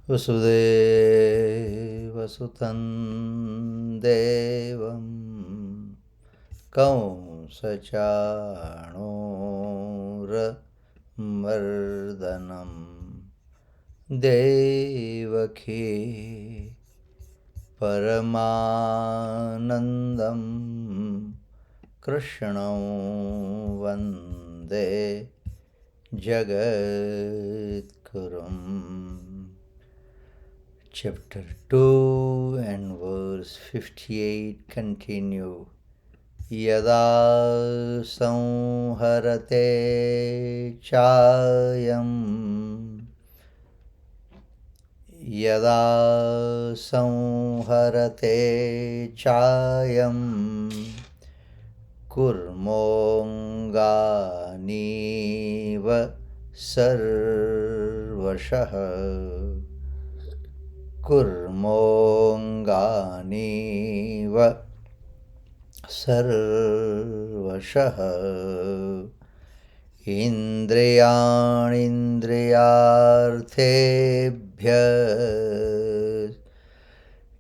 वसुदेवसुतं देवं कंसचाणूरमर्दनं देवकी परमानन्दं कृष्णं वन्दे जगद्गुरुम्. Chapter 2 and verse 58 continue. Yada samharate chayam Yada samharate chayam kurmonganiva sarvashaha kurmonganiva sarvashaha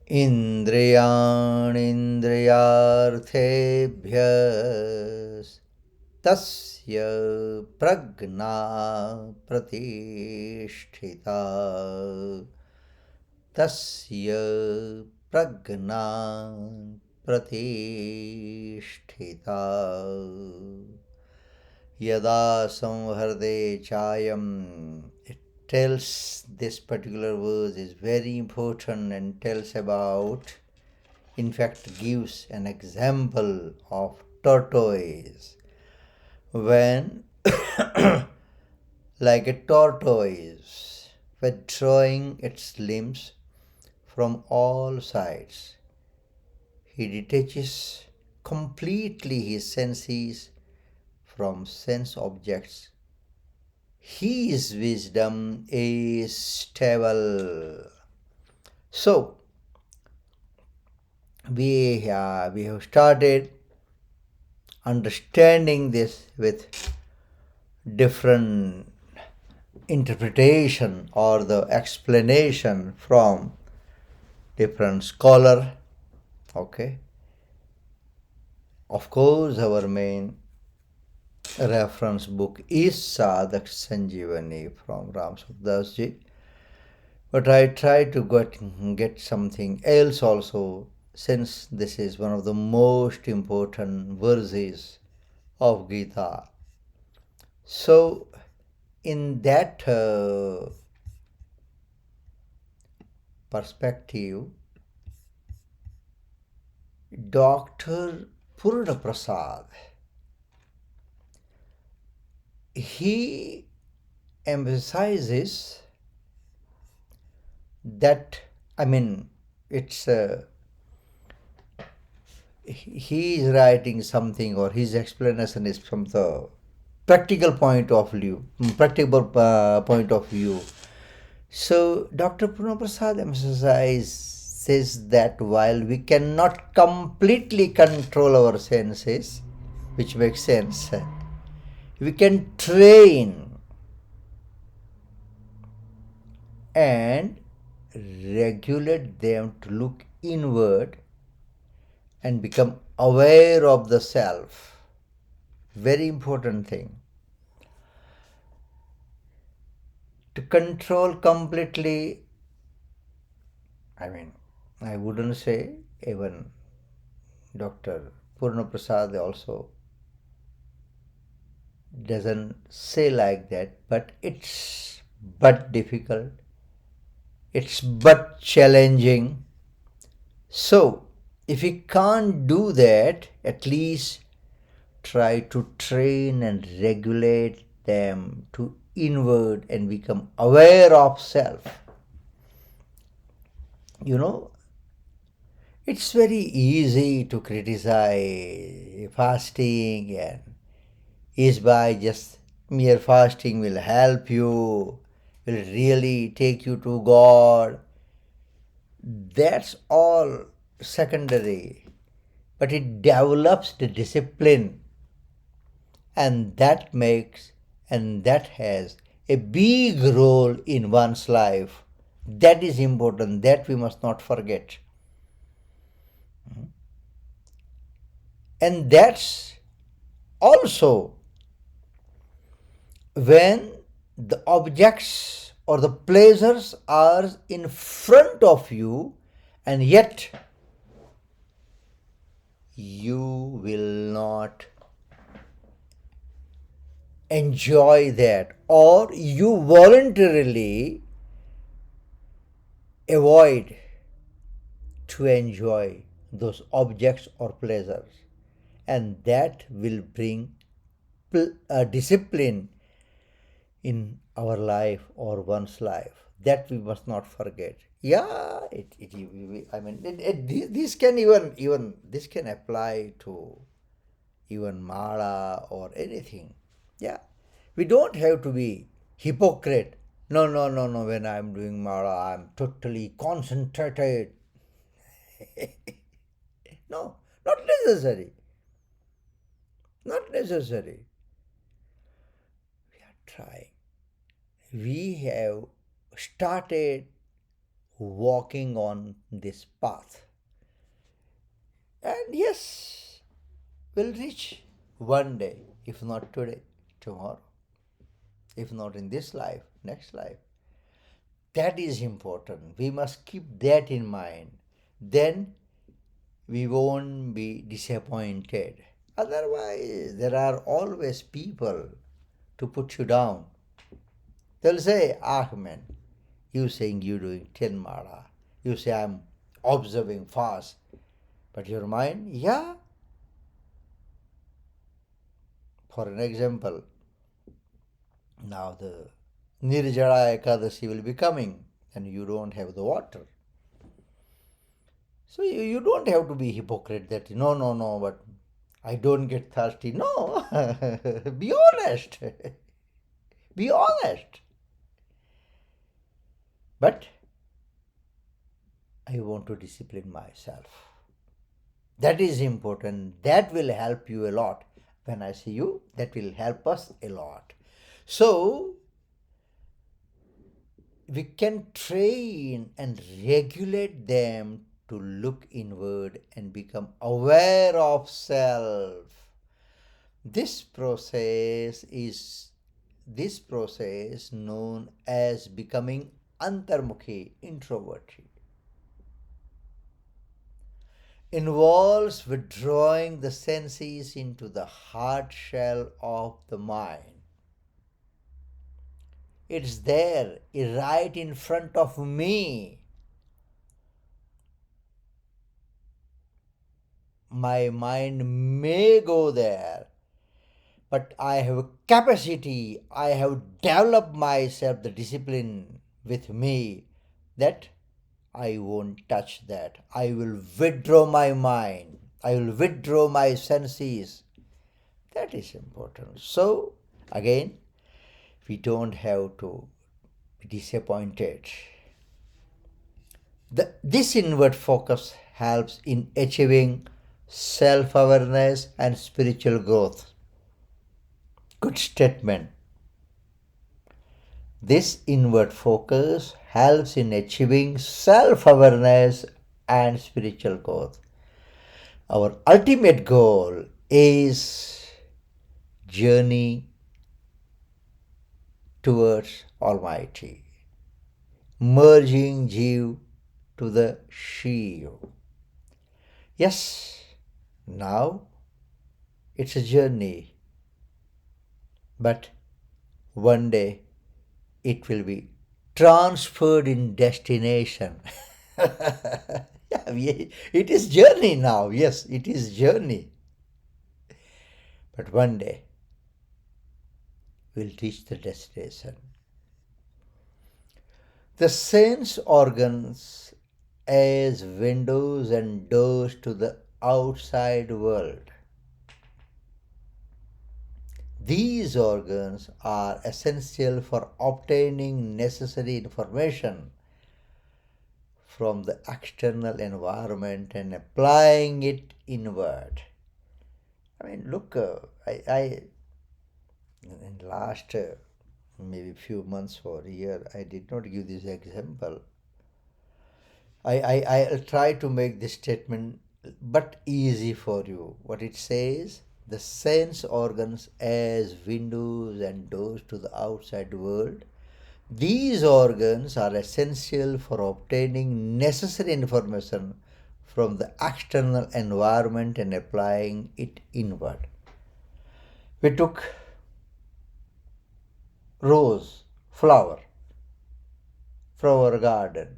indriyarthebhyas tasya pragna pratisthita tasya pragna pratisthita. Yada samharde chayam. It tells, this particular verse is very important and tells about, in fact gives an example of tortoise. When like a tortoise withdrawing its limbs from all sides, he detaches completely his senses from sense objects. His wisdom is stable. So, we have started understanding this with different interpretation or the explanation from different scholar. Okay. Of course, our main reference book is Sadhak Sanjeevani from Ram Sukdas ji, but I try to get something else also, since this is one of the most important verses of Gita. So in that perspective, Dr. Purna Prasad, he emphasizes that, it's he is writing something, or his explanation is from the practical point of view. So Dr. Purna Prasad says that while we cannot completely control our senses, which makes sense, we can train and regulate them to look inward and become aware of the self. Very important thing. To control completely, I wouldn't say, even Dr. Purna Prasad also doesn't say like that, but it's but difficult, it's but challenging. So if we can't do that, at least try to train and regulate them to inward and become aware of self. It's very easy to criticize fasting, and is by just mere fasting will help you, will really take you to God. That's all secondary, but it develops the discipline, and that has a big role in one's life That is important. That we must not forget. And that's also when the objects or the pleasures are in front of you, and yet you will not enjoy that, or you voluntarily avoid to enjoy those objects or pleasures, and that will bring discipline in our life or one's life. That we must not forget. Yeah, I mean, this can even this can apply to even mala or anything. Yeah, we don't have to be hypocrite. No, no, no, no. When I'm doing mala, I'm totally concentrated. No, not necessary. Not necessary. We are trying. We have started walking on this path. And yes, we'll reach one day, if not today, tomorrow. If not in this life, next life. That is important. We must keep that in mind. Then we won't be disappointed. Otherwise, there are always people to put you down. They'll say, ah man, you saying you doing 10 mala. You say I'm observing fast. But your mind, yeah. For an example, now the Nirjala Ekadasi will be coming and you don't have the water. So you don't have to be hypocrite that no, no, no, but I don't get thirsty. No, be honest. Be honest. But I want to discipline myself. That is important. That will help you a lot. When I see you, that will help us a lot. So we can train and regulate them to look inward and become aware of self. This process is this process known as becoming antarmukhi, introverted, involves withdrawing the senses into the hard shell of the mind. It's there, right in front of me. My mind may go there, but I have a capacity, I have developed myself the discipline with me that I won't touch that. I will withdraw my mind, I will withdraw my senses. That is important. So, again, we don't have to be disappointed. This inward focus helps in achieving self awareness and spiritual growth. Good statement. This inward focus helps in achieving self awareness and spiritual growth. Our ultimate goal is journey towards Almighty, merging Jeev to the Shiv. Yes, now it's a journey, but one day it will be transferred in destination. Yeah, it is journey now. Yes, it is journey. But one day we'll reach the destination. The sense organs as windows and doors to the outside world. These organs are essential for obtaining necessary information from the external environment and applying it inward. I mean, look, I in last maybe few months or year, I did not give this example. I'll try to make this statement but easy for you. What it says, the sense organs as windows and doors to the outside world. These organs are essential for obtaining necessary information from the external environment and applying it inward. We took rose, flower, from our garden,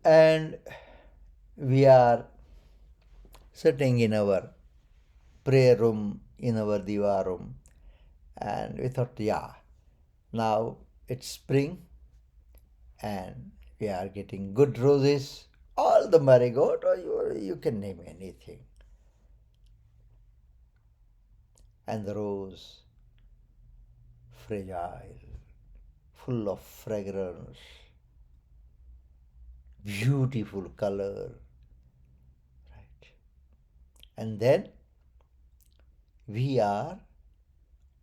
and we are sitting in our prayer room, in our diva room, and we thought, yeah, now it's spring and we are getting good roses, all the marigold, or you can name anything. And the rose, fragile, full of fragrance, beautiful color, right? And then we are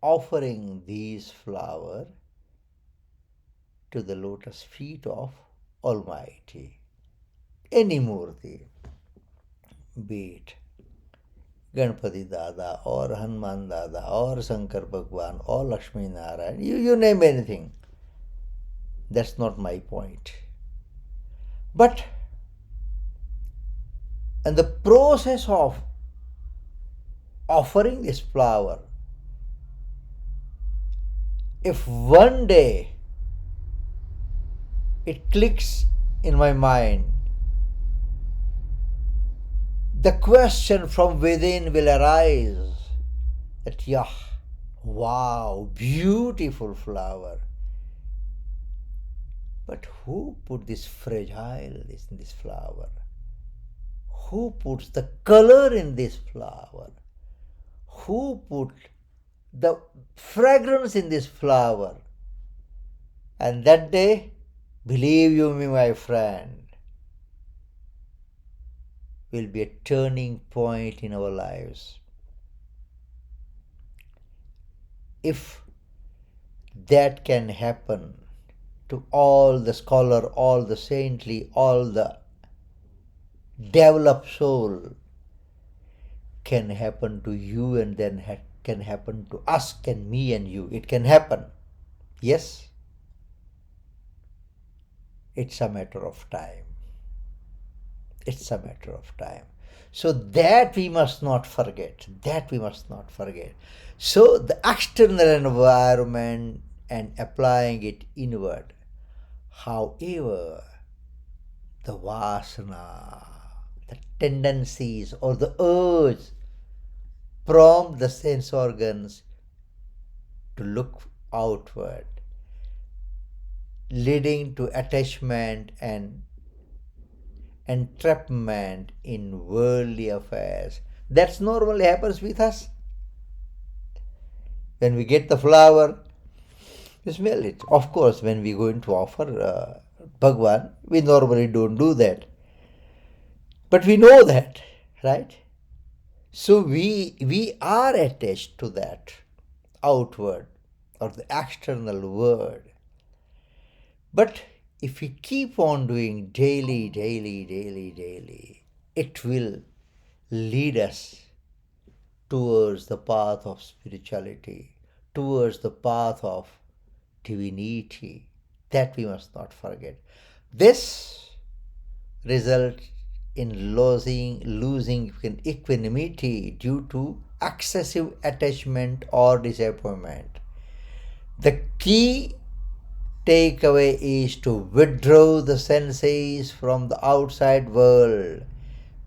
offering these flowers to the lotus feet of Almighty. Any Murti, be it Ganpati Dada or Hanuman Dada or Shankar Bhagwan or LakshmiNarayan, you name anything. That's not my point. But in the process of offering this flower, if one day it clicks in my mind, the question from within will arise that, yeah, wow, beautiful flower. But who put this fragile in this flower? Who puts the color in this flower? Who put the fragrance in this flower? And that day, believe you me, my friend, will be a turning point in our lives. If that can happen to all the scholar, all the saintly, all the developed soul, can happen to you, and then can happen to us, can me and you. It can happen. Yes, it's a matter of time. It's a matter of time. So that we must not forget. That we must not forget. So the external environment and applying it inward. However, the vasana, the tendencies or the urge prompt the sense organs to look outward, leading to attachment and entrapment in worldly affairs. That's normally happens with us. When we get the flower, we smell it. Of course, when we go into offer Bhagwan, we normally don't do that. But we know that, right? So we are attached to that outward or the external world. But if we keep on doing daily, it will lead us towards the path of spirituality, towards the path of divinity. That we must not forget. This results in losing equanimity due to excessive attachment or disappointment. The key takeaway is to withdraw the senses from the outside world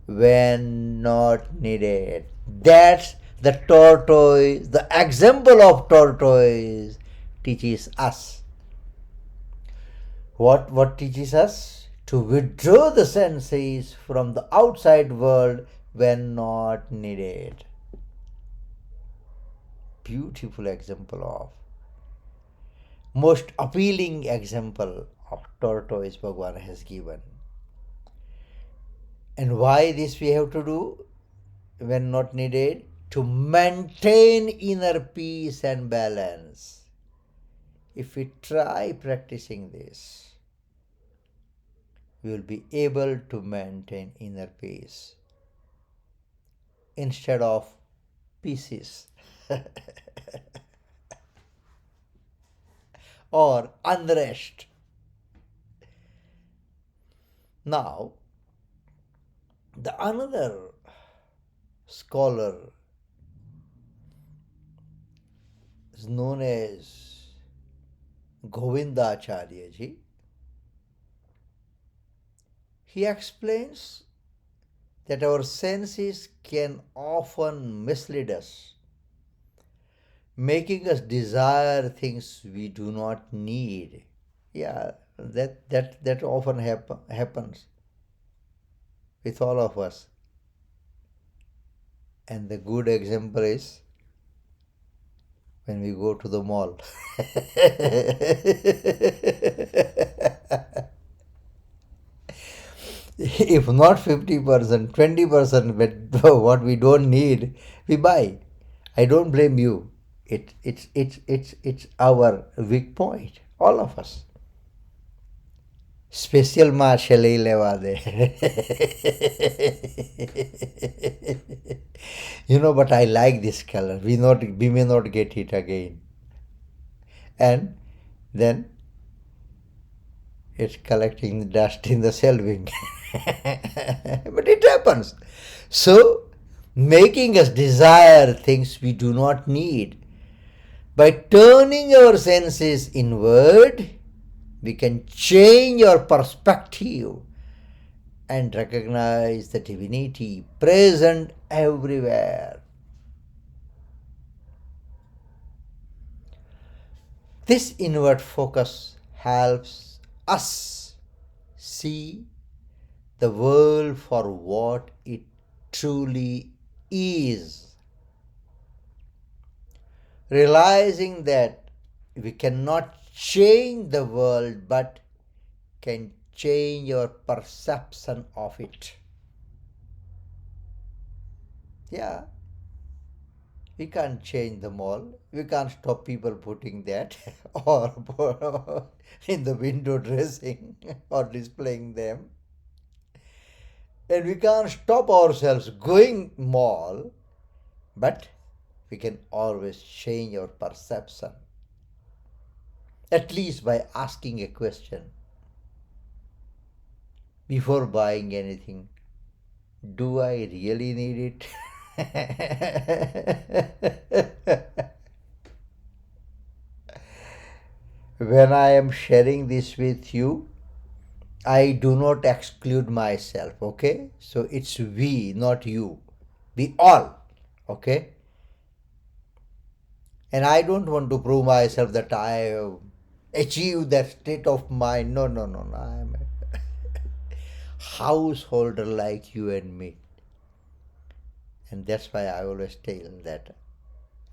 when not needed. That's the tortoise, the example of tortoise teaches us. What teaches us? To withdraw the senses from the outside world when not needed. Beautiful example of, most appealing example of tortoise Bhagwan has given. And why this we have to do when not needed? To maintain inner peace and balance. If we try practicing this, we will be able to maintain inner peace instead of pieces or unrest. Now, the another scholar is known as Govindacharya ji. He explains that our senses can often mislead us, making us desire things we do not need. Yeah, that often happens with all of us. And the good example is when we go to the mall. If not 50%, 20%, but what we don't need, we buy. I don't blame you. It's our weak point, all of us. Special marshal lewa de. But I like this color. We may not get it again. And then it's collecting dust in the shelving. But it happens. So, making us desire things we do not need. By turning our senses inward, we can change our perspective and recognize the divinity present everywhere. This inward focus helps us see the world for what it truly is, realizing that we cannot change the world but can change our perception of it. Yeah, we can't change the mall. We can't stop people putting that or in the window dressing or displaying them. And we can't stop ourselves going mall, but we can always change our perception. At least by asking a question before buying anything. Do I really need it? When I am sharing this with you, I do not exclude myself, okay? So it's we, not you. We all, okay? And I don't want to prove myself that I have achieved that state of mind. No. I am a householder like you and me. And that's why I always tell that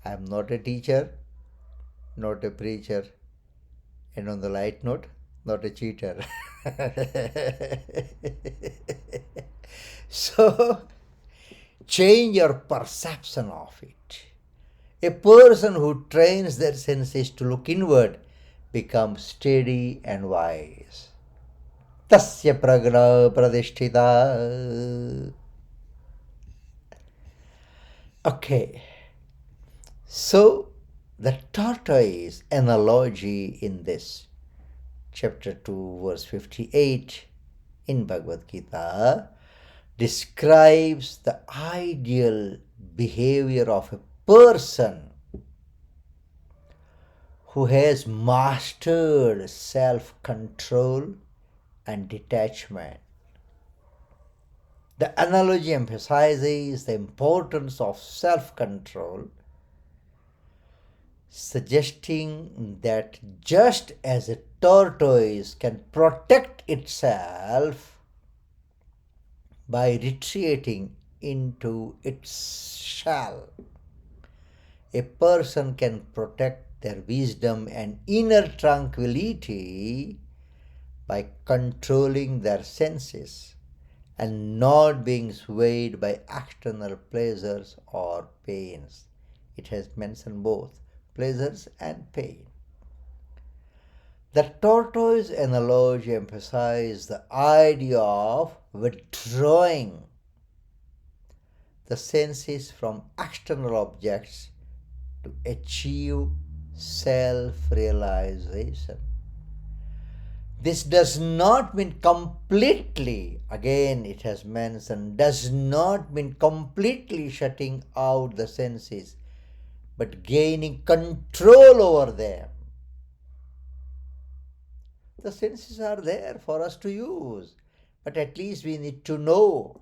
I am not a teacher, not a preacher, and on the light note, not a cheater. So, change your perception of it. A person who trains their senses to look inward becomes steady and wise. Tasya pragna pradisthita. Okay, so the tortoise analogy in this chapter 2, verse 58 in Bhagavad Gita describes the ideal behavior of a person who has mastered self-control and detachment. The analogy emphasizes the importance of self-control, suggesting that just as a tortoise can protect itself by retreating into its shell, a person can protect their wisdom and inner tranquility by controlling their senses and not being swayed by external pleasures or pains. It has mentioned both pleasures and pain. The tortoise analogy emphasizes the idea of withdrawing the senses from external objects to achieve self-realization. This does not mean completely, again it has mentioned, does not mean completely shutting out the senses, but gaining control over them. The senses are there for us to use, but at least we need to know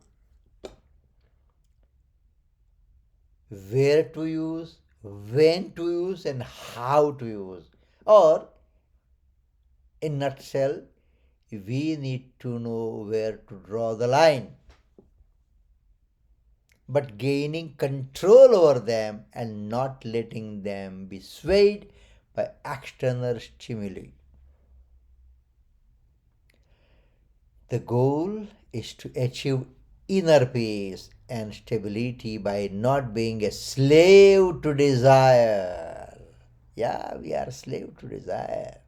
where to use, when to use, and how to use. Or, in a nutshell, we need to know where to draw the line. But gaining control over them and not letting them be swayed by external stimuli. The goal is to achieve inner peace and stability by not being a slave to desire. Yeah, we are a slave to desire.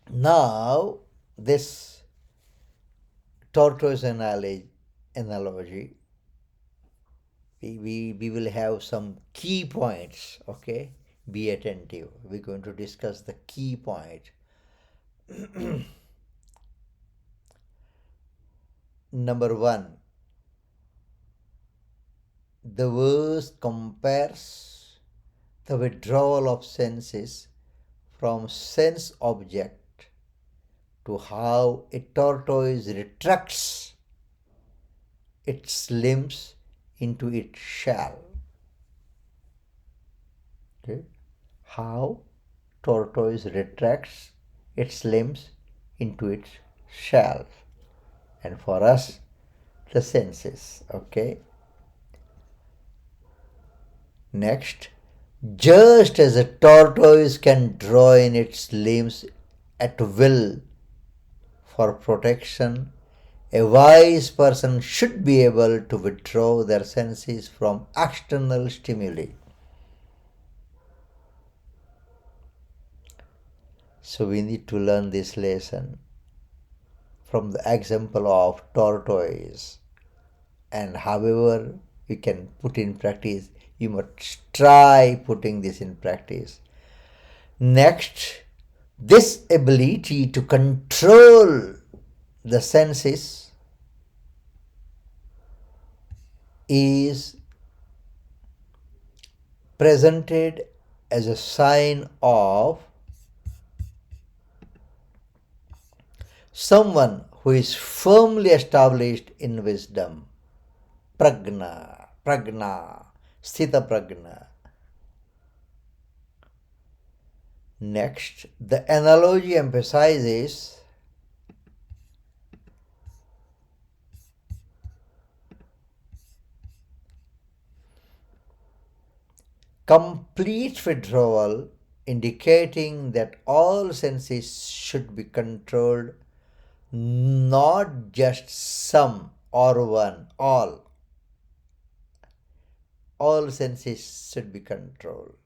Now, this tortoise analogy, we will have some key points, okay? Be attentive. We're going to discuss the key point. Number one, the verse compares the withdrawal of senses from sense object to how a tortoise retracts its limbs into its shell. Okay? How tortoise retracts its limbs into its shell. And for us, the senses. Okay? Next, just as a tortoise can draw in its limbs at will for protection, a wise person should be able to withdraw their senses from external stimuli. So we need to learn this lesson from the example of tortoise, and however we can put in practice, you must try putting this in practice. Next, this ability to control the senses is presented as a sign of someone who is firmly established in wisdom. Prajna, sthita prajna. Next, the analogy emphasizes complete withdrawal, indicating that all senses should be controlled, not just some or one, all. All senses should be controlled.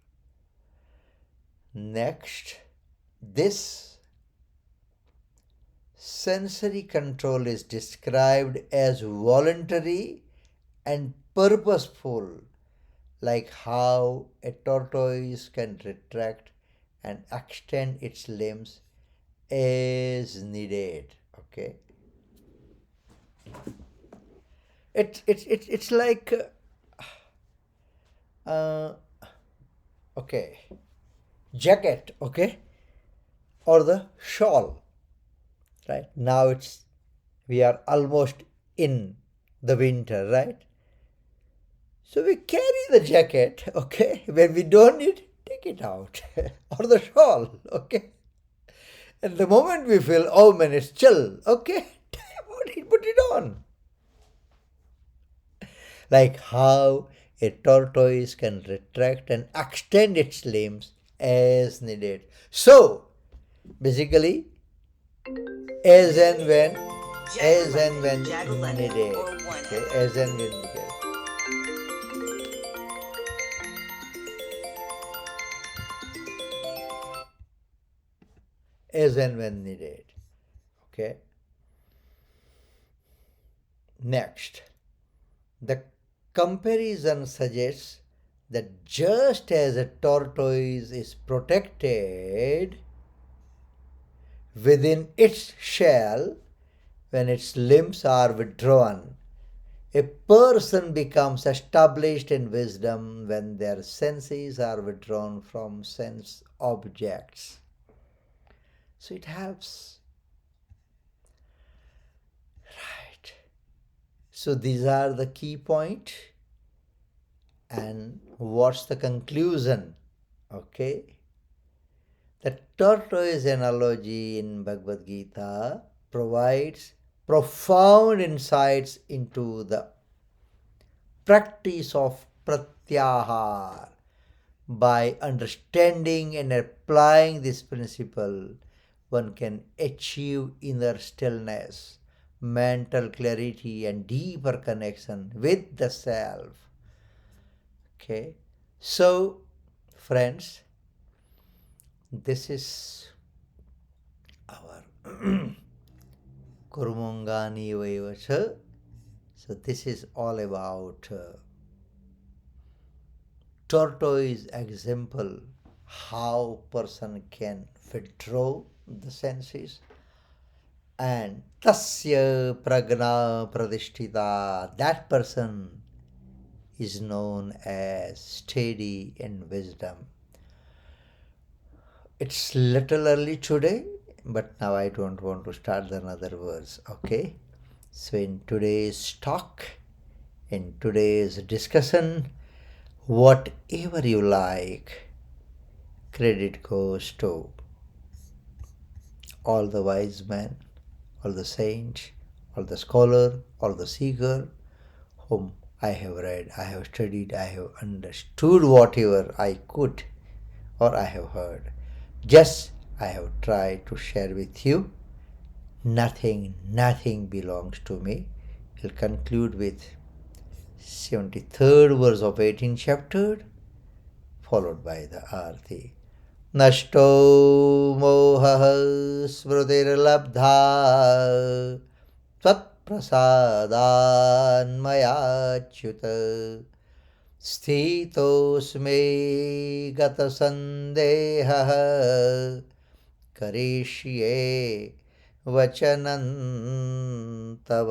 Next, this sensory control is described as voluntary and purposeful, like how a tortoise can retract and extend its limbs as needed. Okay, it's like okay, jacket, okay, or the shawl. Right now we are almost in the winter, right? So we carry the jacket, okay? When we don't need, take it out. Or the shawl, okay? And the moment we feel, oh man, it's chill, okay? Put it on. Like how a tortoise can retract and extend its limbs as needed. So, basically, as and when needed. Okay, as and when needed. as and when needed. Okay. Next, the comparison suggests that just as a tortoise is protected within its shell when its limbs are withdrawn, a person becomes established in wisdom when their senses are withdrawn from sense objects. So it helps. Right. So these are the key points. And what's the conclusion? Okay. The tortoise analogy in Bhagavad Gita provides profound insights into the practice of pratyahar. By understanding and applying this principle, one can achieve inner stillness, mental clarity, and deeper connection with the self. Okay, so friends, this is our Kurmangani Vaivacha. So this is all about tortoise example, how person can withdraw the senses, and tasya pragna pradishtita, that person is known as steady in wisdom. It's little early today, but now I don't want to start another verse. Okay, so in today's talk, in today's discussion, whatever you like, credit goes to all the wise men, all the saints, all the scholar, all the seeker whom I have read, I have studied, I have understood whatever I could or I have heard. Just I have tried to share with you. Nothing belongs to me. We'll conclude with 73rd verse of 18th chapter, followed by the Arti. नष्टो मोहः स्मृतिर्लब्धा त्वत्प्रसादान्मयाच्युत स्थितोऽस्मि गतसन्देहः करिष्ये वचनं तव.